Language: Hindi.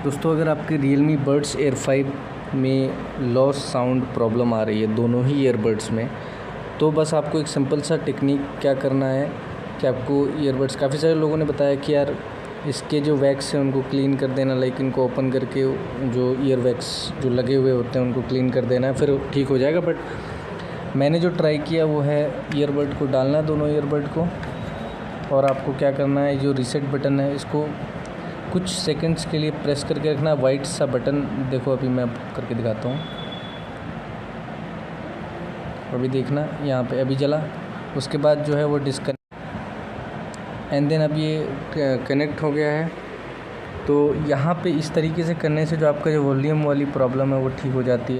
दोस्तों अगर आपके Realme Buds Air 5 में लॉस साउंड प्रॉब्लम आ रही है दोनों ही ईयरबड्स में, तो बस आपको एक सिंपल सा टेक्निक क्या करना है कि आपको ईयरबड्स, काफ़ी सारे लोगों ने बताया कि यार इसके जो वैक्स हैं उनको क्लीन कर देना, लाइक इनको ओपन करके जो ईयर वैक्स जो लगे हुए होते हैं उनको क्लीन कर देना है, फिर ठीक हो जाएगा। बट मैंने जो ट्राई किया वो है ईयरबड को डालना, दोनों ईयरबड को, और आपको क्या करना है, जो रीसेट बटन है इसको कुछ सेकंड्स के लिए प्रेस करके रखना। वाइट सा बटन देखो, अभी मैं करके दिखाता हूँ, अभी देखना यहाँ पे अभी जला। उसके बाद जो है वो डिस्कनेक्ट एंड देन अब ये कनेक्ट हो गया है। तो यहाँ पे इस तरीके से करने से जो आपका जो वॉल्यूम वाली प्रॉब्लम है वो ठीक हो जाती है।